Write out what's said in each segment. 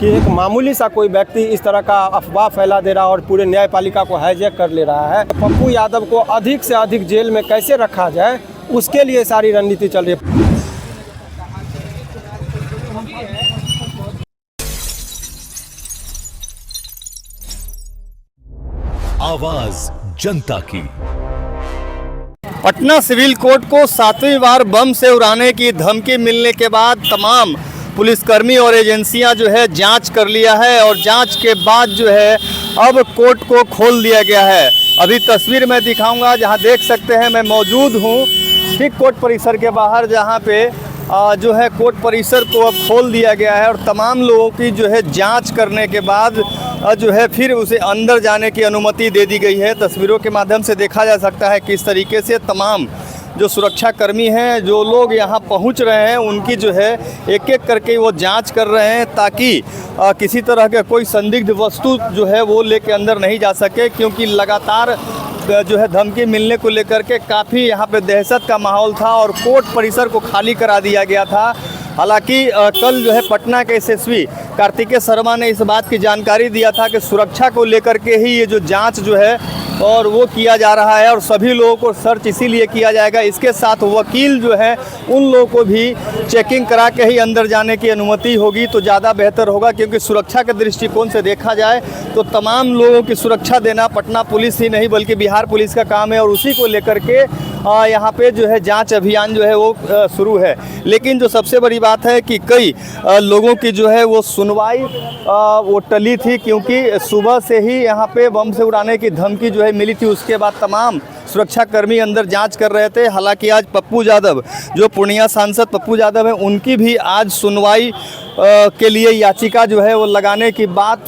कि एक मामूली सा कोई व्यक्ति इस तरह का अफवाह फैला दे रहा है और पूरे न्यायपालिका को हाईजैक कर ले रहा है। पप्पू यादव को अधिक से अधिक जेल में कैसे रखा जाए, उसके लिए सारी रणनीति चल रही है। आवाज जनता की। पटना सिविल कोर्ट को 7वीं बार बम से उड़ाने की धमकी मिलने के बाद तमाम पुलिसकर्मी और एजेंसियां जो है जांच कर लिया है और जांच के बाद जो है अब कोर्ट को खोल दिया गया है। अभी तस्वीर मैं दिखाऊंगा, जहां देख सकते हैं मैं मौजूद हूं ठीक कोर्ट परिसर के बाहर, जहां पे जो है कोर्ट परिसर को अब खोल दिया गया है और तमाम लोगों की जो है जांच करने के बाद जो है फिर उसे अंदर जाने की अनुमति दे दी गई है। तस्वीरों के माध्यम से देखा जा सकता है किस तरीके से तमाम जो सुरक्षा कर्मी हैं, जो लोग यहाँ पहुँच रहे हैं, उनकी जो है एक एक करके वो जांच कर रहे हैं ताकि किसी तरह का कोई संदिग्ध वस्तु जो है वो लेके अंदर नहीं जा सके, क्योंकि लगातार जो है धमकी मिलने को लेकर के काफ़ी यहाँ पे दहशत का माहौल था और कोर्ट परिसर को खाली करा दिया गया था। हालांकि कल जो है पटना के एसएसपी कार्तिकेय शर्मा ने इस बात की जानकारी दिया था कि सुरक्षा को लेकर के ही ये जो जांच जो है और वो किया जा रहा है और सभी लोगों को सर्च इसीलिए किया जाएगा। इसके साथ वकील जो है उन लोगों को भी चेकिंग करा के ही अंदर जाने की अनुमति होगी तो ज़्यादा बेहतर होगा, क्योंकि सुरक्षा के दृष्टिकोण से देखा जाए तो तमाम लोगों की सुरक्षा देना पटना पुलिस ही नहीं बल्कि बिहार पुलिस का काम है और उसी को लेकर के यहाँ पे जो है जांच अभियान जो है वो शुरू है। लेकिन जो सबसे बड़ी बात है कि कई लोगों की जो है वो सुनवाई वो टली थी, क्योंकि सुबह से ही यहाँ पे बम से उड़ाने की धमकी जो है मिली थी। उसके बाद तमाम सुरक्षाकर्मी अंदर जांच कर रहे थे। हालांकि आज पप्पू यादव, जो पूर्णिया सांसद पप्पू यादव हैं, उनकी भी आज सुनवाई के लिए याचिका जो है वो लगाने की बात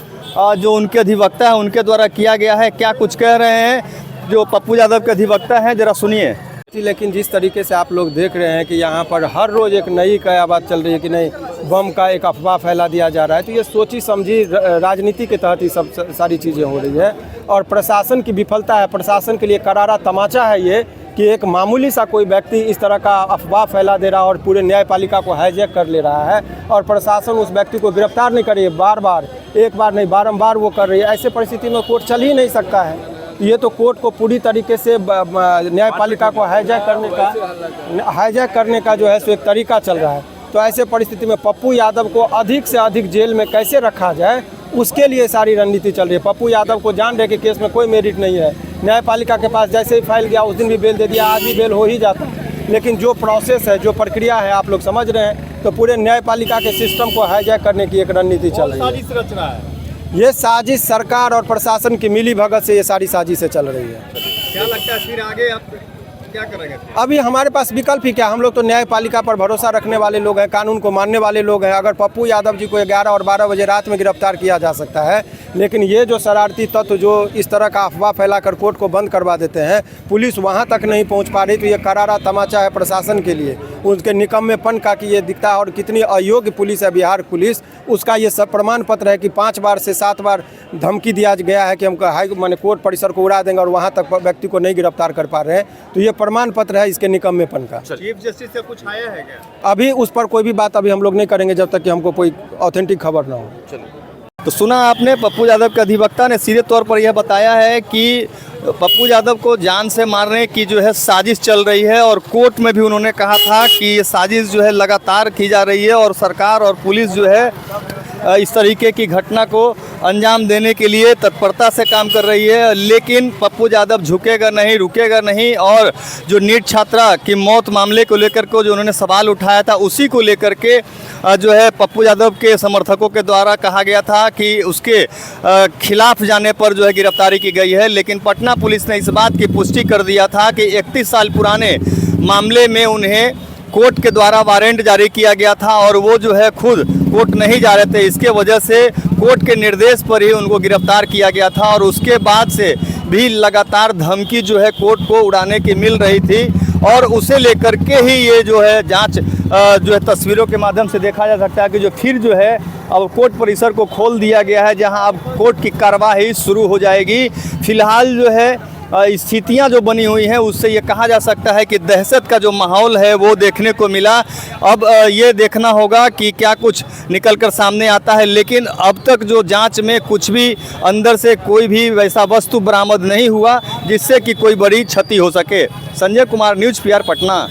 जो उनके अधिवक्ता है उनके द्वारा किया गया है। क्या कुछ कह रहे हैं जो पप्पू यादव के अधिवक्ता हैं, जरा सुनिए। लेकिन जिस तरीके से आप लोग देख रहे हैं कि यहाँ पर हर रोज़ एक नई कयाबात चल रही है कि नहीं बम का एक अफवाह फैला दिया जा रहा है, तो ये सोची समझी राजनीति के तहत ही सब सारी चीज़ें हो रही है और प्रशासन की विफलता है। प्रशासन के लिए करारा तमाचा है ये कि एक मामूली सा कोई व्यक्ति इस तरह का अफवाह फैला दे रहा है और पूरे न्यायपालिका को हाईजैक कर ले रहा है और प्रशासन उस व्यक्ति को गिरफ्तार नहीं कर रही है। बार बार, एक बार नहीं बारंबार वो कर रही है। ऐसे परिस्थिति में कोर्ट चल ही नहीं सकता है। ये तो कोर्ट को पूरी तरीके से न्यायपालिका को हाईजैक करने का जो है सो एक तरीका चल रहा है। तो ऐसे परिस्थिति में पप्पू यादव को अधिक से अधिक जेल में कैसे रखा जाए, उसके लिए सारी रणनीति चल रही है। पप्पू यादव को जान रहे कि केस में कोई मेरिट नहीं है, न्यायपालिका के पास जैसे ही फाइल गया उस दिन भी बेल दे दिया, आज भी बेल हो ही जाता है। लेकिन जो प्रोसेस है, जो प्रक्रिया है, आप लोग समझ रहे हैं, तो पूरे न्यायपालिका के सिस्टम को हाईजैक करने की एक रणनीति चल रही है। ये साजिश सरकार और प्रशासन की मिली भगत से ये सारी साजिशें चल रही है। क्या लगता है फिर आगे आप क्या करेंगे? अभी हमारे पास विकल्प ही क्या, हम लोग तो न्यायपालिका पर भरोसा रखने वाले लोग हैं, कानून को मानने वाले लोग हैं। अगर पप्पू यादव जी को 11 और 12 बजे रात में गिरफ्तार किया जा सकता है, लेकिन ये जो शरारती तत्व जो इस तरह का अफवाह फैलाकर कोर्ट को बंद करवा देते हैं, पुलिस वहाँ तक नहीं पहुँच पा रही, तो ये करारा तमाचा है प्रशासन के लिए, उनके निकम्मेपन का कि ये दिखता है और कितनी अयोग्य पुलिस है बिहार पुलिस। उसका ये सब प्रमाण पत्र है कि 5 बार से 7 बार धमकी दिया गया है कि हमको माने कोर्ट परिसर को उड़ा देंगे और वहाँ तक व्यक्ति को नहीं गिरफ्तार कर पा रहे हैं। तो ये प्रमाण पत्र है इसके निकम्मेपन का। चीफ जस्टिस से कुछ आया है क्या? अभी उस पर कोई भी बात अभी हम लोग नहीं करेंगे जब तक कि हमको कोई ऑथेंटिक खबर ना हो। तो सुना आपने, पप्पू यादव के अधिवक्ता ने सीधे तौर पर यह बताया है कि पप्पू यादव को जान से मारने की जो है साजिश चल रही है और कोर्ट में भी उन्होंने कहा था कि ये साजिश जो है लगातार की जा रही है और सरकार और पुलिस जो है इस तरीके की घटना को अंजाम देने के लिए तत्परता से काम कर रही है। लेकिन पप्पू यादव झुकेगा नहीं, रुकेगा नहीं और जो नीट छात्रा की मौत मामले को लेकर के जो उन्होंने सवाल उठाया था, उसी को लेकर के जो है पप्पू यादव के समर्थकों के द्वारा कहा गया था कि उसके खिलाफ जाने पर जो है गिरफ्तारी की गई है। लेकिन पटना पुलिस ने इस बात की पुष्टि कर दिया था कि 31 साल पुराने मामले में उन्हें कोर्ट के द्वारा वारंट जारी किया गया था और वो जो है खुद कोर्ट नहीं जा रहे थे। इसके वजह से कोर्ट के निर्देश पर ही उनको गिरफ्तार किया गया था और उसके बाद से भी लगातार धमकी जो है कोर्ट को उड़ाने की मिल रही थी और उसे लेकर के ही ये जो है जांच जो है तस्वीरों के माध्यम से देखा जा सकता है कि जो फिर जो है अब कोर्ट परिसर को खोल दिया गया है, जहां अब कोर्ट की कार्रवाई शुरू हो जाएगी। फिलहाल जो है स्थितियां जो बनी हुई हैं उससे ये कहा जा सकता है कि दहशत का जो माहौल है वो देखने को मिला। अब ये देखना होगा कि क्या कुछ निकल कर सामने आता है, लेकिन अब तक जो जांच में कुछ भी अंदर से कोई भी वैसा वस्तु बरामद नहीं हुआ जिससे कि कोई बड़ी क्षति हो सके। Sanjay Kumar, news PR, Patna.